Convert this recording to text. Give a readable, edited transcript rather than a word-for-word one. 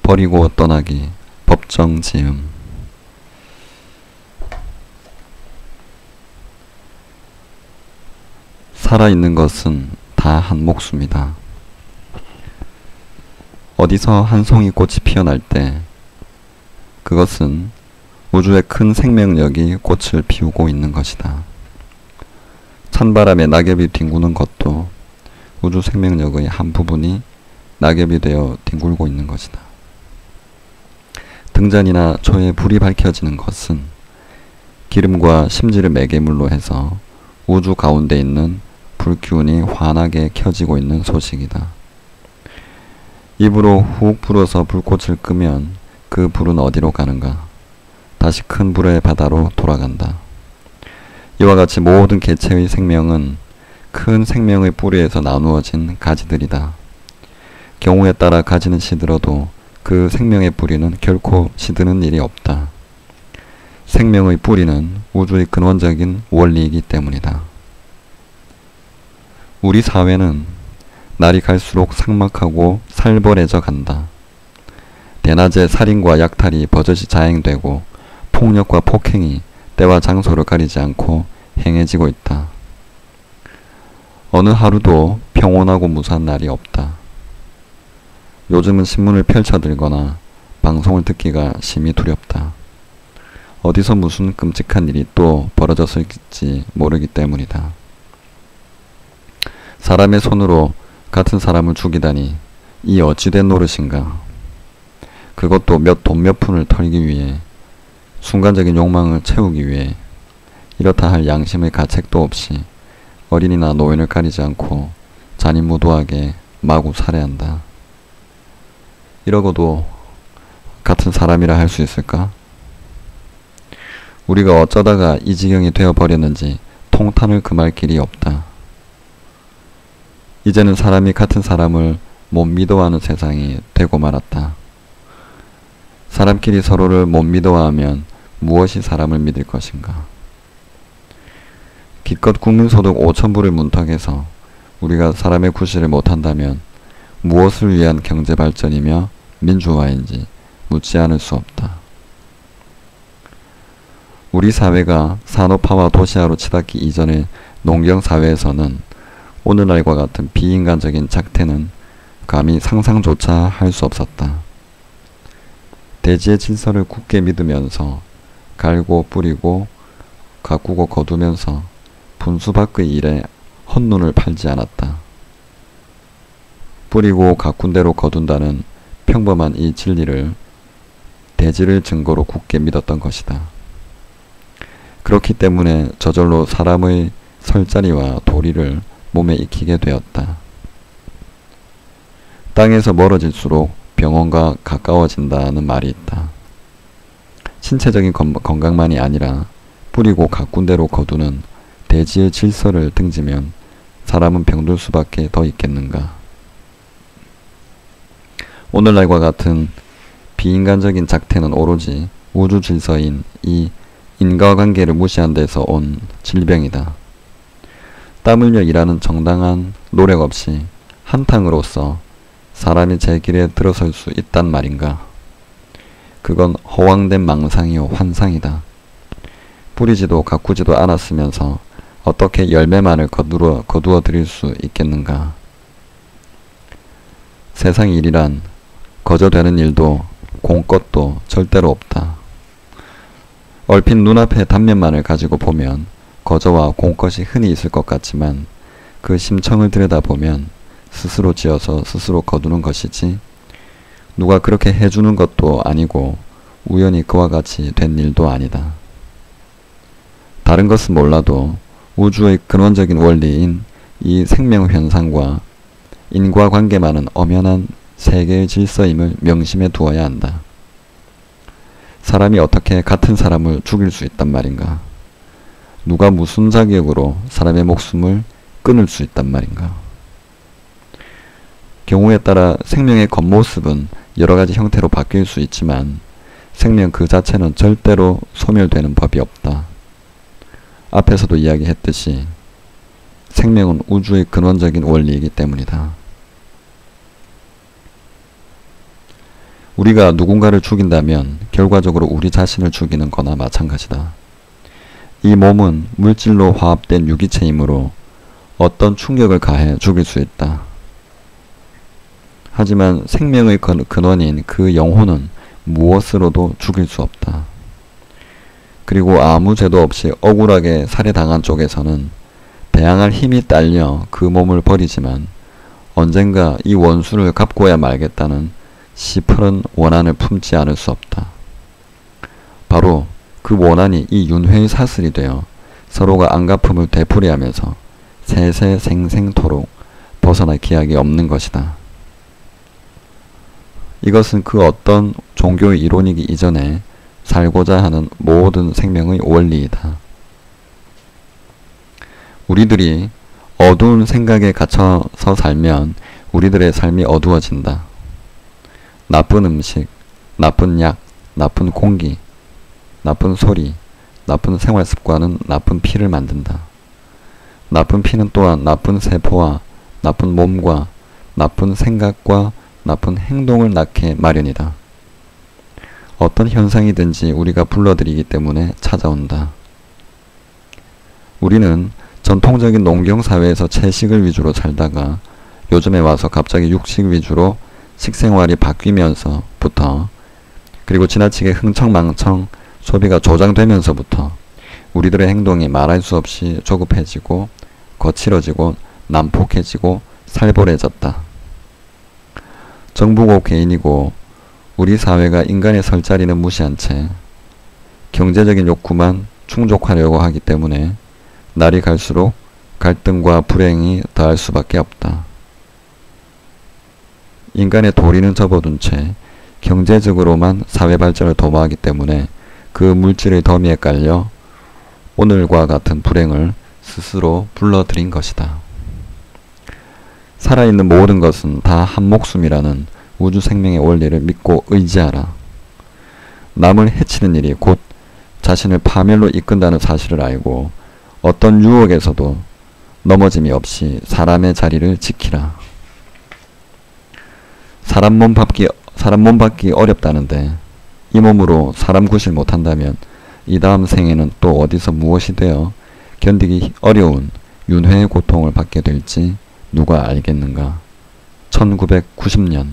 버리고 떠나기, 법정지음. 살아있는 것은 다 한 몫입니다. 어디서 한 송이 꽃이 피어날 때 그것은 우주의 큰 생명력이 꽃을 피우고 있는 것이다. 찬바람에 낙엽이 뒹구는 것도 우주 생명력의 한 부분이 낙엽이 되어 뒹굴고 있는 것이다. 등잔이나 초에 불이 밝혀지는 것은 기름과 심지를 매개물로 해서 우주 가운데 있는 불기운이 환하게 켜지고 있는 소식이다. 입으로 훅 불어서 불꽃을 끄면 그 불은 어디로 가는가? 다시 큰 불의 바다로 돌아간다. 이와 같이 모든 개체의 생명은 큰 생명의 뿌리에서 나누어진 가지들이다. 경우에 따라 가지는 시들어도 그 생명의 뿌리는 결코 시드는 일이 없다. 생명의 뿌리는 우주의 근원적인 원리이기 때문이다. 우리 사회는 날이 갈수록 삭막하고 살벌해져 간다. 대낮에 살인과 약탈이 버젓이 자행되고 폭력과 폭행이 때와 장소를 가리지 않고 행해지고 있다. 어느 하루도 평온하고 무사한 날이 없다. 요즘은 신문을 펼쳐들거나 방송을 듣기가 심히 두렵다. 어디서 무슨 끔찍한 일이 또 벌어졌을지 모르기 때문이다. 사람의 손으로 같은 사람을 죽이다니 이 어찌된 노릇인가. 그것도 돈 몇 푼을 털기 위해, 순간적인 욕망을 채우기 위해. 이렇다 할 양심의 가책도 없이 어린이나 노인을 가리지 않고 잔인무도하게 마구 살해한다. 이러고도 같은 사람이라 할 수 있을까? 우리가 어쩌다가 이 지경이 되어버렸는지 통탄을 금할 길이 없다. 이제는 사람이 같은 사람을 못 믿어하는 세상이 되고 말았다. 사람끼리 서로를 못 믿어하면 무엇이 사람을 믿을 것인가? 기껏 국민소득 5,000불을 문턱해서 우리가 사람의 구실을 못한다면 무엇을 위한 경제발전이며 민주화인지 묻지 않을 수 없다. 우리 사회가 산업화와 도시화로 치닫기 이전의 농경사회에서는 오늘날과 같은 비인간적인 작태는 감히 상상조차 할 수 없었다. 대지의 질서를 굳게 믿으면서 갈고 뿌리고 가꾸고 거두면서 분수 밖의 일에 헛눈을 팔지 않았다. 뿌리고 가꾼 대로 거둔다는 평범한 이 진리를 대지를 증거로 굳게 믿었던 것이다. 그렇기 때문에 저절로 사람의 설자리와 도리를 몸에 익히게 되었다. 땅에서 멀어질수록 병원과 가까워진다는 말이 있다. 신체적인 건강만이 아니라 뿌리고 가꾼 대로 거두는 대지의 질서를 등지면 사람은 병들 수밖에 더 있겠는가. 오늘날과 같은 비인간적인 작태는 오로지 우주 질서인 이 인과관계를 무시한 데서 온 질병이다. 땀 흘려 일하는 정당한 노력 없이 한탕으로서 사람이 제 길에 들어설 수 있단 말인가. 그건 허황된 망상이요 환상이다. 뿌리지도 가꾸지도 않았으면서 어떻게 열매만을 거두어 드릴 수 있겠는가. 세상 일이란 거저 되는 일도 공것도 절대로 없다. 얼핏 눈앞의 단면만을 가지고 보면 거저와 공것이 흔히 있을 것 같지만 그 심청을 들여다보면 스스로 지어서 스스로 거두는 것이지 누가 그렇게 해주는 것도 아니고 우연히 그와 같이 된 일도 아니다. 다른 것은 몰라도 우주의 근원적인 원리인 이 생명현상과 인과관계만은 엄연한 세계의 질서임을 명심해 두어야 한다. 사람이 어떻게 같은 사람을 죽일 수 있단 말인가? 누가 무슨 자격으로 사람의 목숨을 끊을 수 있단 말인가? 경우에 따라 생명의 겉모습은 여러가지 형태로 바뀔 수 있지만 생명 그 자체는 절대로 소멸되는 법이 없다. 앞에서도 이야기했듯이 생명은 우주의 근원적인 원리이기 때문이다. 우리가 누군가를 죽인다면 결과적으로 우리 자신을 죽이는 거나 마찬가지다. 이 몸은 물질로 화합된 유기체이므로 어떤 충격을 가해 죽일 수 있다. 하지만 생명의 근원인 그 영혼은 무엇으로도 죽일 수 없다. 그리고 아무 죄도 없이 억울하게 살해당한 쪽에서는 대항할 힘이 딸려 그 몸을 버리지만 언젠가 이 원수를 갚고야 말겠다는 시퍼런 원한을 품지 않을 수 없다. 바로 그 원한이 이 윤회의 사슬이 되어 서로가 안갚음을 되풀이하면서 세세생생토록 벗어나 기약이 없는 것이다. 이것은 그 어떤 종교의 이론이기 이전에 살고자 하는 모든 생명의 원리이다. 우리들이 어두운 생각에 갇혀서 살면 우리들의 삶이 어두워진다. 나쁜 음식, 나쁜 약, 나쁜 공기, 나쁜 소리, 나쁜 생활 습관은 나쁜 피를 만든다. 나쁜 피는 또한 나쁜 세포와 나쁜 몸과 나쁜 생각과 나쁜 행동을 낳게 마련이다. 어떤 현상이든지 우리가 불러들이기 때문에 찾아온다. 우리는 전통적인 농경사회에서 채식을 위주로 살다가 요즘에 와서 갑자기 육식 위주로 식생활이 바뀌면서부터, 그리고 지나치게 흥청망청 소비가 조장되면서부터 우리들의 행동이 말할 수 없이 조급해지고 거칠어지고 난폭해지고 살벌해졌다. 정부고 개인이고 우리 사회가 인간의 설 자리는 무시한 채 경제적인 욕구만 충족하려고 하기 때문에 날이 갈수록 갈등과 불행이 더할 수밖에 없다. 인간의 도리는 접어둔 채 경제적으로만 사회 발전을 도모하기 때문에 그 물질의 더미에 깔려 오늘과 같은 불행을 스스로 불러들인 것이다. 살아있는 모든 것은 다 한 목숨이라는 우주 생명의 원리를 믿고 의지하라. 남을 해치는 일이 곧 자신을 파멸로 이끈다는 사실을 알고 어떤 유혹에서도 넘어짐이 없이 사람의 자리를 지키라. 사람 몸 받기 어렵다는데 이 몸으로 사람 구실 못한다면 이 다음 생에는 또 어디서 무엇이 되어 견디기 어려운 윤회의 고통을 받게 될지 누가 알겠는가. 1990년